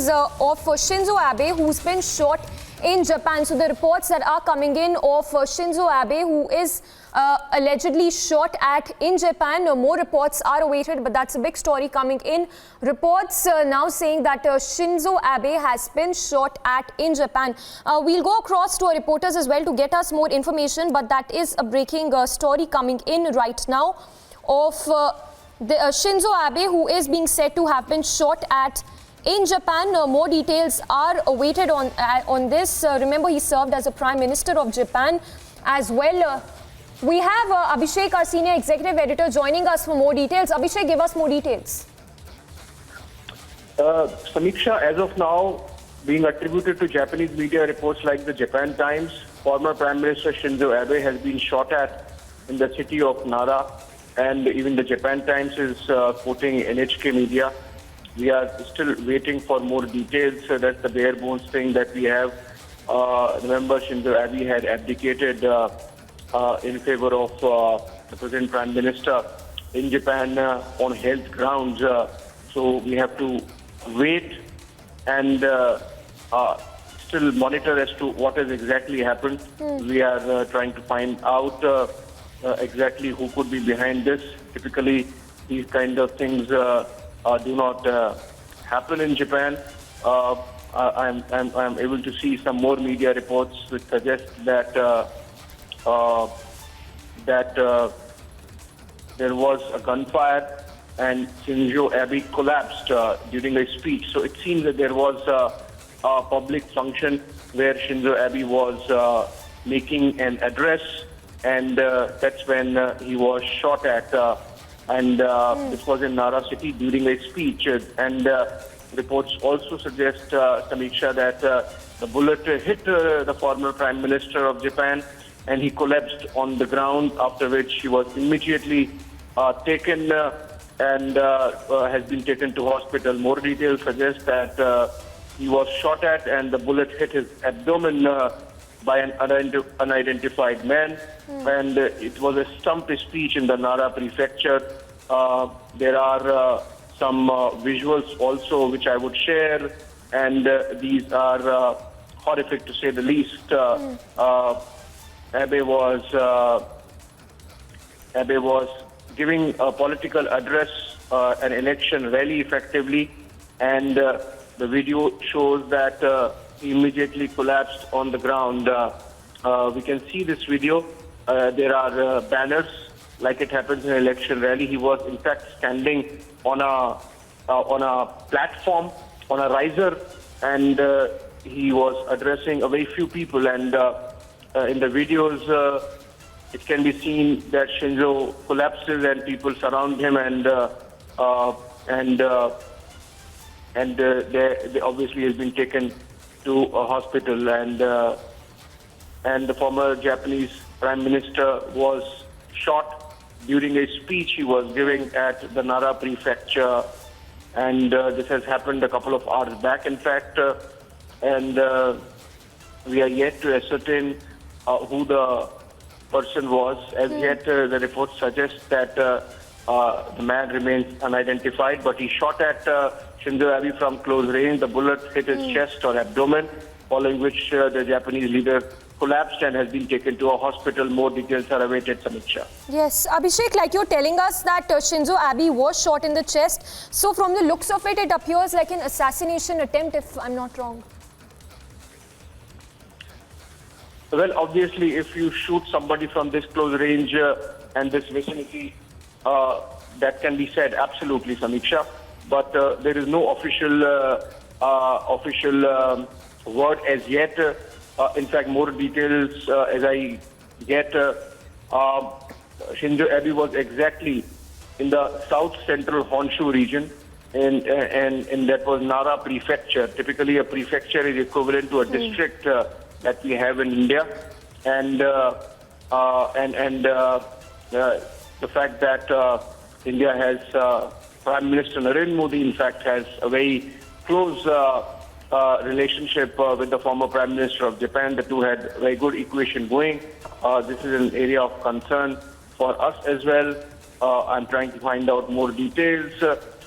of Shinzo Abe, who's been shot in Japan. So the reports that are coming in of Shinzo Abe, who is allegedly shot at in Japan. More reports are awaited, but that's a big story coming in. Reports now saying that Shinzo Abe has been shot at in Japan. We'll go across to our reporters as well to get us more information, but that is a breaking story coming in right now of Shinzo Abe, who is being said to have been shot at in Japan. More details are awaited on this. Remember, he served as a Prime Minister of Japan as well. We have Abhishek, our Senior Executive Editor, joining us for more details. Abhishek, give us more details. Samiksha, as of now, being attributed to Japanese media reports like the Japan Times, former Prime Minister Shinzo Abe has been shot at in the city of Nara, and even the Japan Times is quoting NHK media. We are still waiting for more details. That's the bare bones thing that we have. Remember, Shinzo Abe had abdicated in favor of the present Prime Minister in Japan on health grounds. So we have to wait and still monitor as to what has exactly happened. We are trying to find out exactly who could be behind this. Typically, these kind of things do not happen in Japan. I'm able to see some more media reports which suggest that there was a gunfire and Shinzo Abe collapsed during a speech. So it seems that there was a public function where Shinzo Abe was making an address, and that's when he was shot at. This was in Nara city during a speech. And reports also suggest, Samiksha, that the bullet hit the former Prime Minister of Japan, and he collapsed on the ground, after which he was immediately taken and has been taken to hospital. More details suggest that he was shot at and the bullet hit his abdomen by an unidentified man. And it was a stump speech in the Nara prefecture. There are some visuals also which I would share, and these are horrific to say the least. Abe was giving a political address, an election rally effectively, and the video shows that he immediately collapsed on the ground. We can see this video. There are banners like it happens in an election rally. He was in fact standing on a platform, on a riser, and he was addressing a very few people. And in the videos, it can be seen that Shinzo collapses and people surround him, and they obviously has been taken to a hospital. And the former Japanese Prime Minister was shot during a speech he was giving at the Nara prefecture, and this has happened a couple of hours back, in fact, and we are yet to ascertain who the person was. As yet, the report suggests that the man remains unidentified, but he shot at Shinzo Abe from close range. The bullet hit his chest or abdomen, following which the Japanese leader collapsed and has been taken to a hospital. More details are awaited, Samiksha. Yes, Abhishek, like you're telling us that Shinzo Abe was shot in the chest. So from the looks of it, it appears like an assassination attempt, if I'm not wrong. Well, obviously, if you shoot somebody from this close range and this vicinity, that can be said, absolutely, Samiksha. But there is no official word as yet. In fact, more details as I get. Shinzo Abe was exactly in the south-central Honshu region, and that was Nara prefecture. Typically, a prefecture is equivalent to a district that we have in India, and the fact that India has Prime Minister Narendra Modi, in fact, has a very close relationship with the former Prime Minister of Japan. The two had very good equation going. This is an area of concern for us as well. I'm trying to find out more details.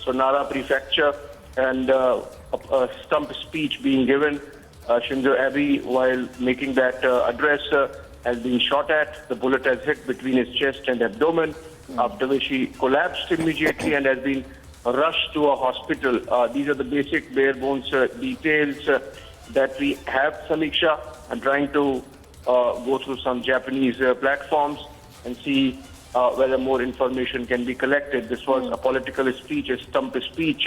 So Nara Prefecture and a stump speech being given. Shinzo Abe, while making that address, has been shot at. The bullet has hit between his chest and abdomen, after which he collapsed immediately and has been rushed to a hospital. These are the basic bare bones details that we have, Samiksha. I'm trying to go through some Japanese platforms and see whether more information can be collected. This was a political speech, a stump speech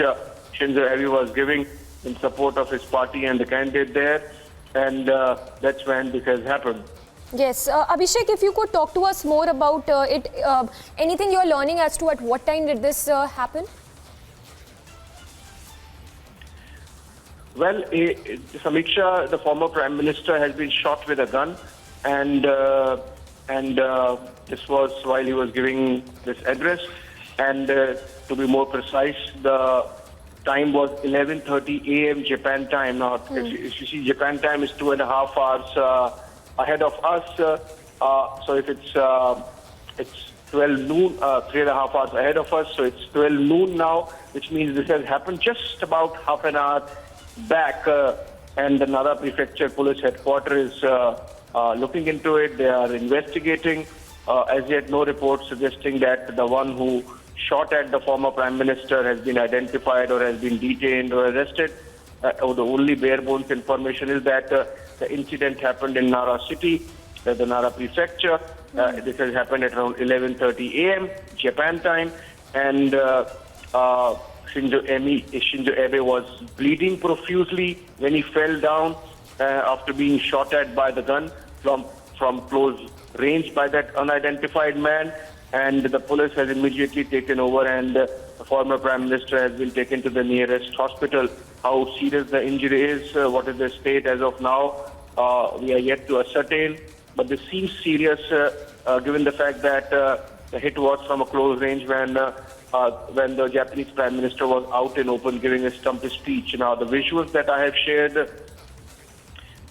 Shinzo Abe was giving in support of his party and the candidate there, and that's when this has happened. Yes, Abhishek, if you could talk to us more about it, anything you're learning as to at what time did this happen? Well, Samiksha, the former Prime Minister, has been shot with a gun, and this was while he was giving this address. And to be more precise, the time was 11:30 a.m. Japan time. Now, if you see, Japan time is 2.5 hours ahead of us. So if it's 12 noon, 3.5 hours ahead of us, so it's 12 noon now, which means this has happened just about half an hour back, and the Nara Prefecture Police Headquarters is looking into it. They are investigating. As yet, no reports suggesting that the one who shot at the former Prime Minister has been identified or has been detained or arrested. The only bare bones information is that the incident happened in Nara city, the Nara Prefecture. This has happened at around 11:30 a.m. Japan time, and Shinzo Abe was bleeding profusely when he fell down after being shot at by the gun from close range by that unidentified man. And the police has immediately taken over, and the former Prime Minister has been taken to the nearest hospital. How serious the injury is, what is the state as of now, we are yet to ascertain. But this seems serious given the fact that the hit was from a close range when the Japanese Prime Minister was out in open giving a stump speech. Now, the visuals that I have shared,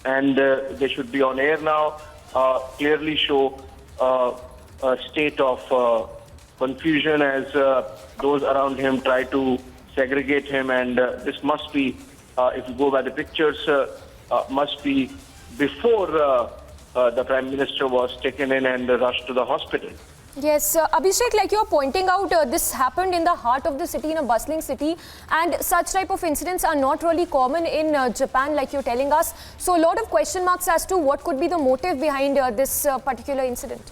and they should be on air now, clearly show a state of confusion as those around him try to segregate him, and this must be, if you go by the pictures, must be before the Prime Minister was taken in and rushed to the hospital. Yes, Abhishek, like you're pointing out, this happened in the heart of the city, in a bustling city, and such type of incidents are not really common in Japan, like you're telling us. So a lot of question marks as to what could be the motive behind this particular incident.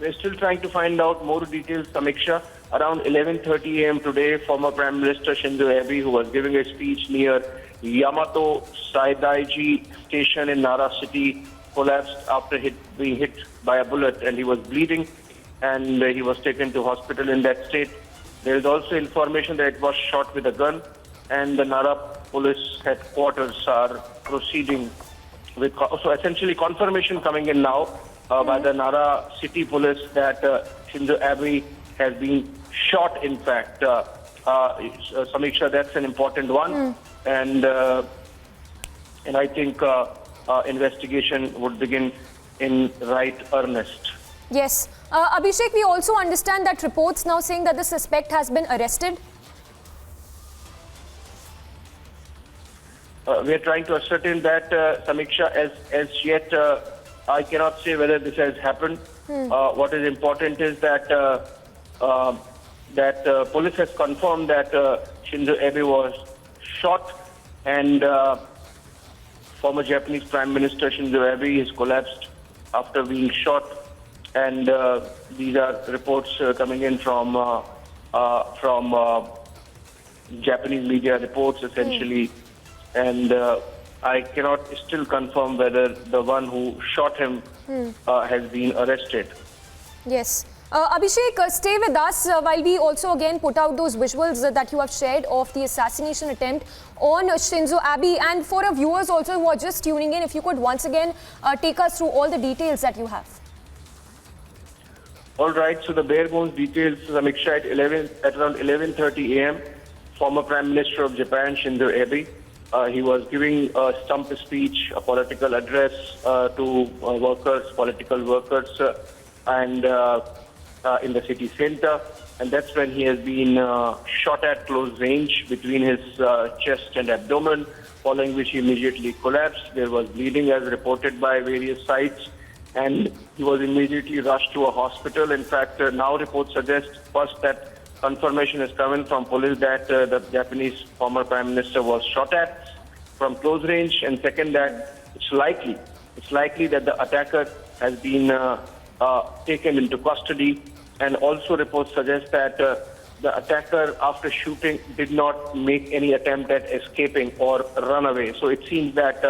We're still trying to find out more details, Samiksha. Around 11:30 a.m. today, former Prime Minister Shinzo Abe, who was giving a speech near Yamato Saidaiji station in Nara city, collapsed after being hit by a bullet, and he was bleeding, and he was taken to hospital in that state. There is also information that it was shot with a gun, and the Nara police headquarters are proceeding with, so essentially confirmation coming in now by the Nara city police that Shinzo Abe has been shot, in fact. Samiksha, that's an important one, and I think investigation would begin in right earnest. Yes. Abhishek, we also understand that reports now saying that the suspect has been arrested. We are trying to ascertain that, Samiksha, as yet I cannot say whether this has happened. What is important is that police has confirmed that Shinzo Abe was shot, and former Japanese Prime Minister Shinzo Abe has collapsed after being shot, and these are reports coming in from Japanese media reports, essentially, and I cannot still confirm whether the one who shot him has been arrested. Yes. Abhishek, stay with us while we also again put out those visuals that you have shared of the assassination attempt on Shinzo Abe. And for our viewers also who are just tuning in, if you could once again take us through all the details that you have. All right, so the bare bones details, Samiksha, at around 11:30 a.m., former Prime Minister of Japan, Shinzo Abe, he was giving a stump speech, a political address to workers, political workers, and in the city center. and that's when he has been shot at close range between his chest and abdomen, following which he immediately collapsed. There was bleeding as reported by various sites, and he was immediately rushed to a hospital. In fact, now reports suggest first that confirmation is coming from police that the Japanese former Prime Minister was shot at from close range, and second that it's likely that the attacker has been taken into custody, and also reports suggest that the attacker, after shooting, did not make any attempt at escaping or run away. So it seems that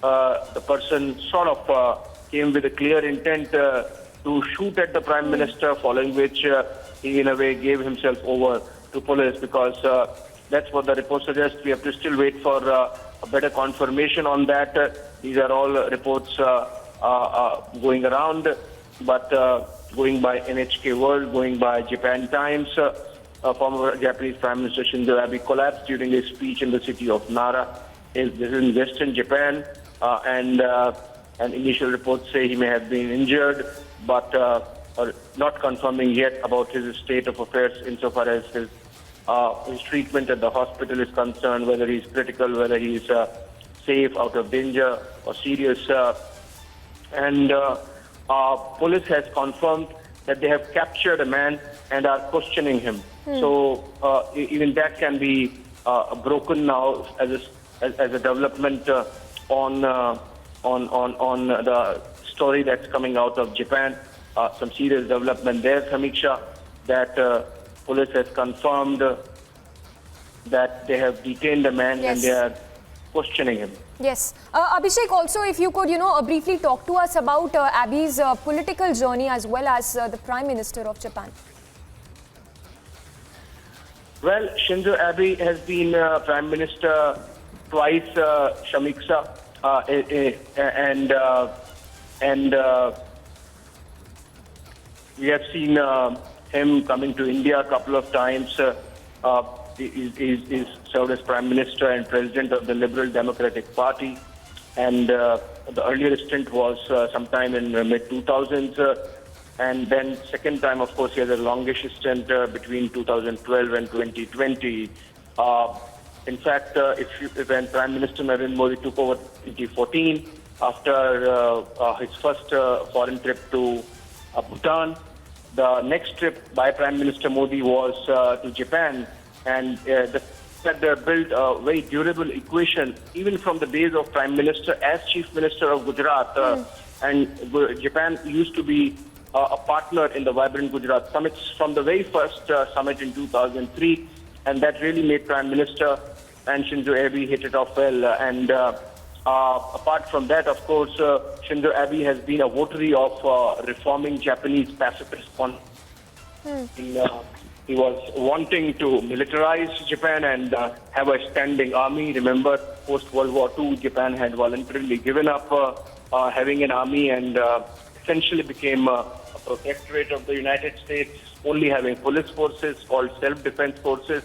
the person sort of came with a clear intent to shoot at the Prime Minister, following which he in a way gave himself over to police, because that's what the report suggests. We have to still wait for a better confirmation on that. These are all reports going around, but going by NHK World, going by Japan Times, former Japanese Prime Minister Shinzo Abe collapsed during a speech in the city of Nara. This is in western Japan, and initial reports say he may have been injured, but are not confirming yet about his state of affairs insofar as his treatment at the hospital is concerned, whether he's critical, whether he's safe, out of danger, or serious. And police has confirmed that they have captured a man and are questioning him. So even that can be broken now as a development on the story that's coming out of Japan. Some serious development there, Samiksha, that police has confirmed that they have detained a man and they are questioning him. Yes. Abhishek, also if you could, briefly talk to us about Abe's political journey as well as the Prime Minister of Japan. Well, Shinzo Abe has been Prime Minister twice, Shamiksa, and we have seen him coming to India a couple of times. He served as Prime Minister and President of the Liberal Democratic Party, and the earlier stint was sometime in mid-2000s, and then second time, of course, he has a longish stint between 2012 and 2020. In fact, when Prime Minister Narendra Modi took over in 2014, after his first foreign trip to Bhutan, the next trip by Prime Minister Modi was to Japan, and they built a very durable equation, even from the days of Prime Minister as Chief Minister of Gujarat. And Japan used to be a partner in the Vibrant Gujarat Summits from the very first summit in 2003, and that really made Prime Minister and Shinzo Abe hit it off well. And apart from that, of course, Shinzo Abe has been a votary of reforming Japanese pacifist policy. He was wanting to militarize Japan and have a standing army. Remember, post-World War II, Japan had voluntarily given up having an army and essentially became a protectorate of the United States, only having police forces called self-defense forces.